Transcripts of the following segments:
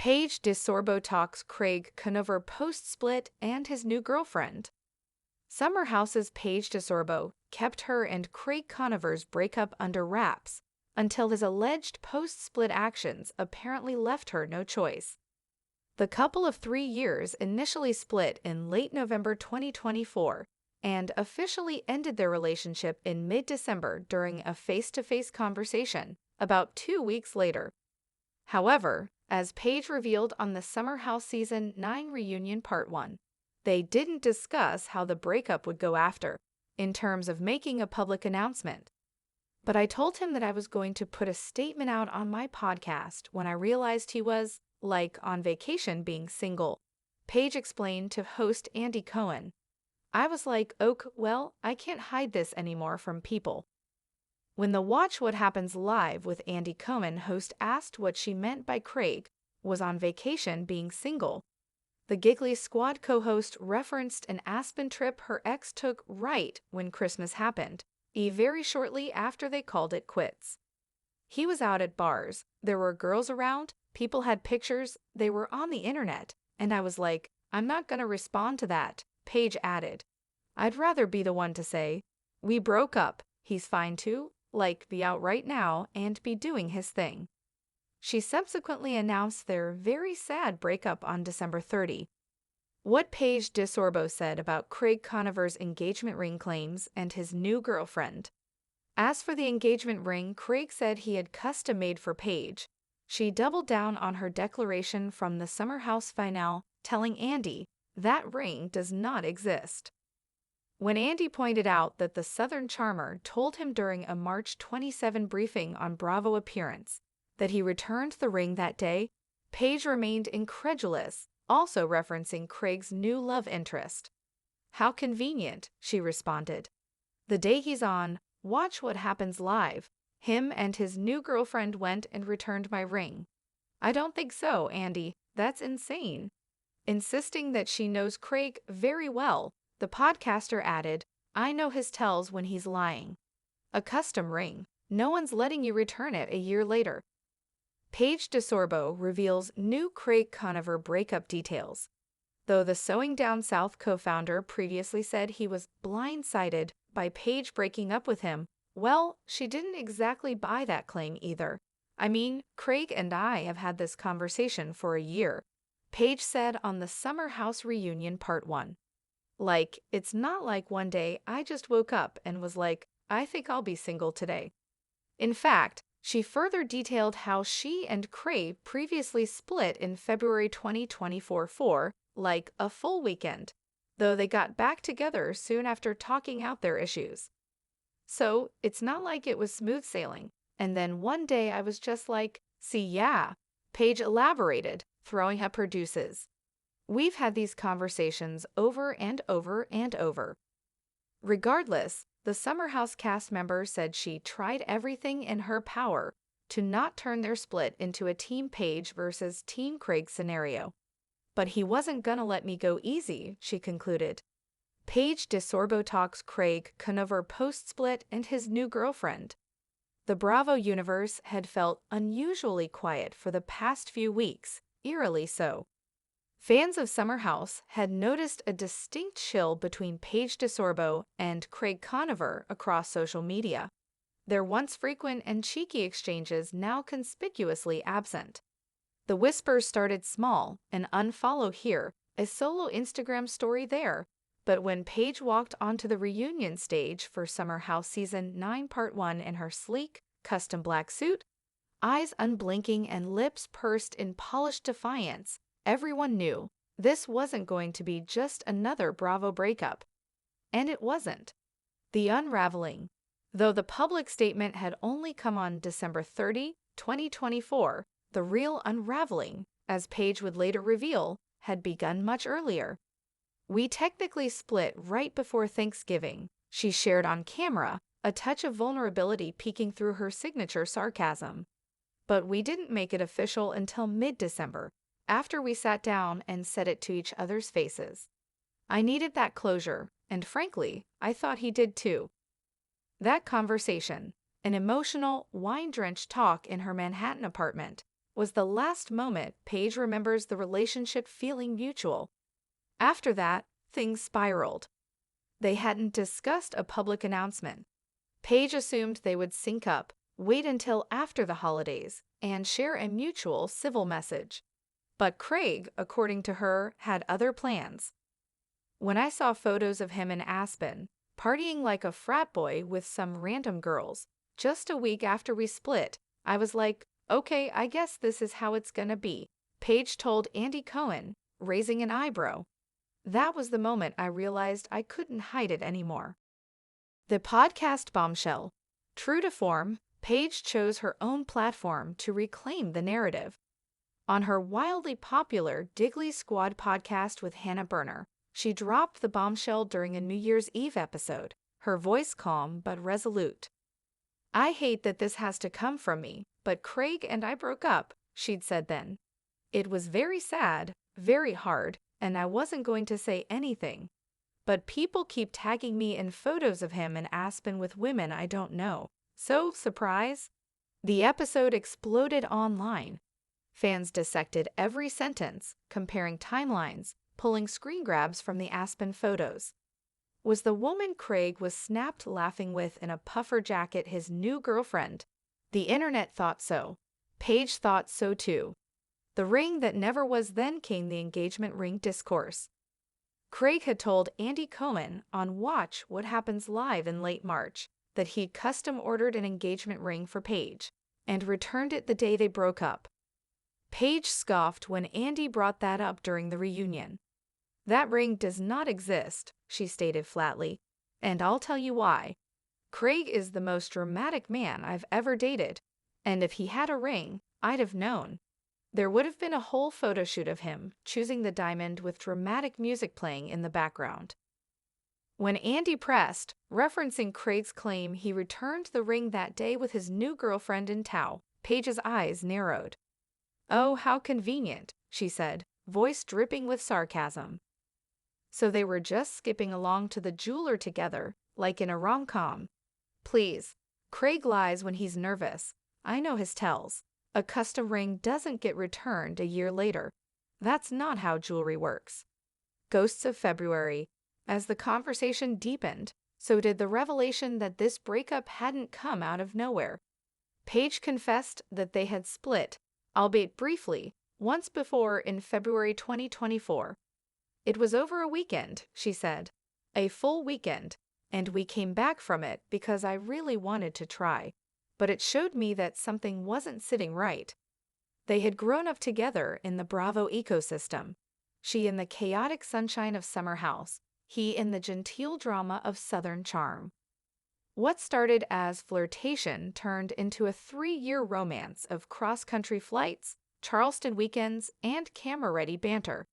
Paige DeSorbo talks Craig Conover post-split and his new girlfriend. Summer House's Paige DeSorbo kept her and Craig Conover's breakup under wraps until his alleged post-split actions apparently left her no choice. The couple of 3 years initially split in late November 2024 and officially ended their relationship in mid-December during a face-to-face conversation about 2 weeks later. However, as Paige revealed on the Summer House Season 9 reunion Part 1, they didn't discuss how the breakup would go after, in terms of making a public announcement. But I told him that I was going to put a statement out on my podcast when I realized he was, like, on vacation being single, Paige explained to host Andy Cohen. I was like, well, I can't hide this anymore from people. When the Watch What Happens Live with Andy Cohen host asked what she meant by Craig was on vacation being single, the Giggly Squad co-host referenced an Aspen trip her ex took right when Christmas happened, very shortly after they called it quits. He was out at bars, there were girls around, people had pictures, they were on the internet, and I was like, I'm not gonna respond to that, Paige added. I'd rather be the one to say, we broke up, he's fine too, like be out right now and be doing his thing. She subsequently announced their very sad breakup on December 30. What Paige DeSorbo said about Craig Conover's engagement ring claims and his new girlfriend. As for the engagement ring Craig said he had custom-made for Paige, she doubled down on her declaration from the Summer House finale, telling Andy that ring does not exist. When Andy pointed out that the Southern Charmer told him during a March 27 briefing on Bravo appearance that he returned the ring that day, Paige remained incredulous, also referencing Craig's new love interest. How convenient, she responded. The day he's on Watch What Happens Live, him and his new girlfriend went and returned my ring. I don't think so, Andy. That's insane. Insisting that she knows Craig very well, the podcaster added, I know his tells when he's lying. A custom ring. No one's letting you return it a year later. Paige DeSorbo reveals new Craig Conover breakup details. Though the Sewing Down South co-founder previously said he was blindsided by Paige breaking up with him, well, she didn't exactly buy that claim either. I mean, Craig and I have had this conversation for a year, Paige said on the Summer House reunion Part 1. Like, it's not like one day I just woke up and was like, I think I'll be single today. In fact, she further detailed how she and Craig previously split in February 2024 for, like, a full weekend, though they got back together soon after talking out their issues. So, it's not like it was smooth sailing, and then one day I was just like, see, yeah, Paige elaborated, throwing up her deuces. We've had these conversations over and over and over. Regardless, the Summer House cast member said she tried everything in her power to not turn their split into a Team Paige versus Team Craig scenario. But he wasn't gonna let me go easy, she concluded. Paige DeSorbo talks Craig Conover post-split and his new girlfriend. The Bravo universe had felt unusually quiet for the past few weeks, eerily so. Fans of Summer House had noticed a distinct chill between Paige DeSorbo and Craig Conover across social media, their once frequent and cheeky exchanges now conspicuously absent. The whispers started small, an unfollow here, a solo Instagram story there, but when Paige walked onto the reunion stage for Summer House Season 9 Part 1 in her sleek, custom black suit, eyes unblinking and lips pursed in polished defiance, everyone knew this wasn't going to be just another Bravo breakup. And it wasn't. The unraveling. Though the public statement had only come on December 30, 2024, the real unraveling, as Paige would later reveal, had begun much earlier. We technically split right before Thanksgiving, she shared on camera, a touch of vulnerability peeking through her signature sarcasm. But we didn't make it official until mid-December, after we sat down and said it to each other's faces. I needed that closure, and frankly, I thought he did too. That conversation, an emotional, wine-drenched talk in her Manhattan apartment, was the last moment Paige remembers the relationship feeling mutual. After that, things spiraled. They hadn't discussed a public announcement. Paige assumed they would sync up, wait until after the holidays, and share a mutual civil message. But Craig, according to her, had other plans. When I saw photos of him in Aspen, partying like a frat boy with some random girls, just a week after we split, I was like, okay, I guess this is how it's gonna be, Paige told Andy Cohen, raising an eyebrow. That was the moment I realized I couldn't hide it anymore. The podcast bombshell. True to form, Paige chose her own platform to reclaim the narrative. On her wildly popular Diggly Squad podcast with Hannah Berner, she dropped the bombshell during a New Year's Eve episode, her voice calm but resolute. I hate that this has to come from me, but Craig and I broke up, she'd said then. It was very sad, very hard, and I wasn't going to say anything. But people keep tagging me in photos of him in Aspen with women I don't know. So, surprise? The episode exploded online. Fans dissected every sentence, comparing timelines, pulling screen grabs from the Aspen photos. Was the woman Craig was snapped laughing with in a puffer jacket his new girlfriend? The internet thought so. Paige thought so too. The ring that never was then came the engagement ring discourse. Craig had told Andy Cohen on Watch What Happens Live in late March that he'd custom-ordered an engagement ring for Paige and returned it the day they broke up. Paige scoffed when Andy brought that up during the reunion. That ring does not exist, she stated flatly, and I'll tell you why. Craig is the most dramatic man I've ever dated, and if he had a ring, I'd have known. There would have been a whole photo shoot of him choosing the diamond with dramatic music playing in the background. When Andy pressed, referencing Craig's claim he returned the ring that day with his new girlfriend in tow, Paige's eyes narrowed. Oh, how convenient, she said, voice dripping with sarcasm. So they were just skipping along to the jeweler together, like in a rom-com. Please. Craig lies when he's nervous. I know his tells. A custom ring doesn't get returned a year later. That's not how jewelry works. Ghosts of February. As the conversation deepened, so did the revelation that this breakup hadn't come out of nowhere. Paige confessed that they had split, albeit briefly, once before in February 2024. It was over a weekend, she said. A full weekend, and we came back from it because I really wanted to try. But it showed me that something wasn't sitting right. They had grown up together in the Bravo ecosystem. She in the chaotic sunshine of Summer House, he in the genteel drama of Southern Charm. What started as flirtation turned into a 3-year romance of cross-country flights, Charleston weekends, and camera-ready banter.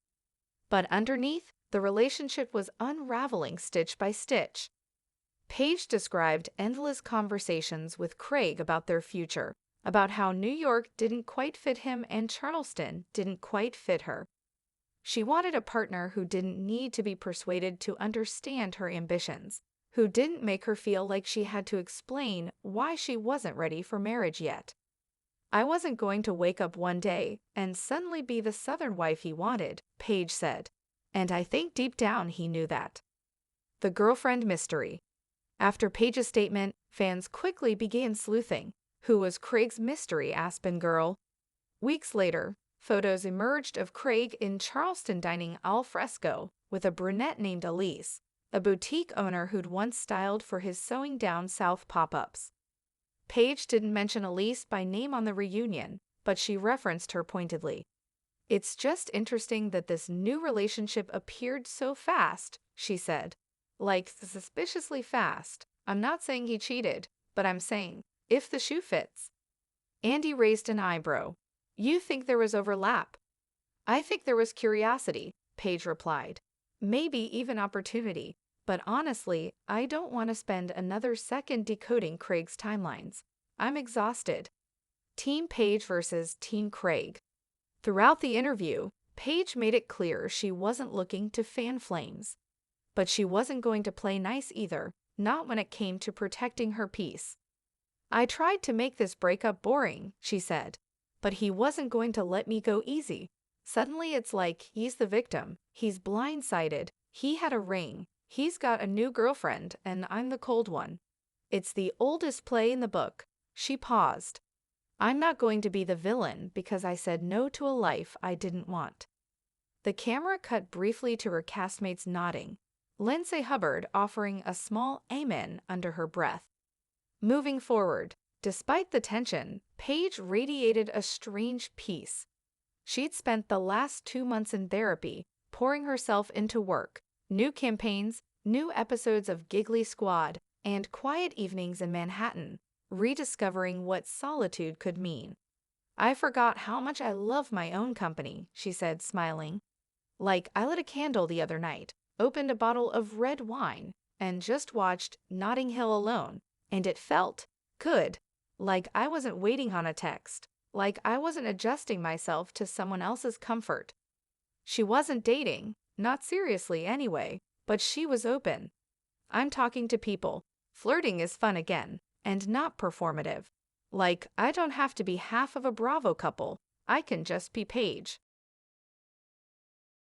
But underneath, the relationship was unraveling stitch by stitch. Paige described endless conversations with Craig about their future, about how New York didn't quite fit him and Charleston didn't quite fit her. She wanted a partner who didn't need to be persuaded to understand her ambitions, who didn't make her feel like she had to explain why she wasn't ready for marriage yet. I wasn't going to wake up one day and suddenly be the Southern wife he wanted, Paige said, and I think deep down he knew that. The girlfriend mystery. After Paige's statement, fans quickly began sleuthing. Who was Craig's mystery Aspen girl? Weeks later, photos emerged of Craig in Charleston dining al fresco with a brunette named Elise, a boutique owner who'd once styled for his Sewing Down South pop-ups. Paige didn't mention Elise by name on the reunion, but she referenced her pointedly. It's just interesting that this new relationship appeared so fast, she said. Like, suspiciously fast. I'm not saying he cheated, but I'm saying, if the shoe fits. Andy raised an eyebrow. You think there was overlap? I think there was curiosity, Paige replied. Maybe even opportunity. But honestly, I don't want to spend another second decoding Craig's timelines. I'm exhausted. Team Paige versus Team Craig. Throughout the interview, Paige made it clear she wasn't looking to fan flames. But she wasn't going to play nice either, not when it came to protecting her peace. I tried to make this breakup boring, she said. but he wasn't going to let me go easy. Suddenly it's like he's the victim. He's blindsided. He had a ring. He's got a new girlfriend, and I'm the cold one. It's the oldest play in the book. She paused. I'm not going to be the villain because I said no to a life I didn't want. The camera cut briefly to her castmates nodding, Lindsay Hubbard offering a small amen under her breath. Moving forward, despite the tension, Paige radiated a strange peace. She'd spent the last 2 months in therapy, pouring herself into work, new campaigns, new episodes of Giggly Squad, and quiet evenings in Manhattan, rediscovering what solitude could mean. I forgot how much I love my own company, she said, smiling. Like, I lit a candle the other night, opened a bottle of red wine, and just watched Notting Hill alone, and it felt good. Like I wasn't waiting on a text. Like I wasn't adjusting myself to someone else's comfort. She wasn't dating, not seriously anyway, but she was open. I'm talking to people. Flirting is fun again, and not performative. Like, I don't have to be half of a Bravo couple. I can just be Paige.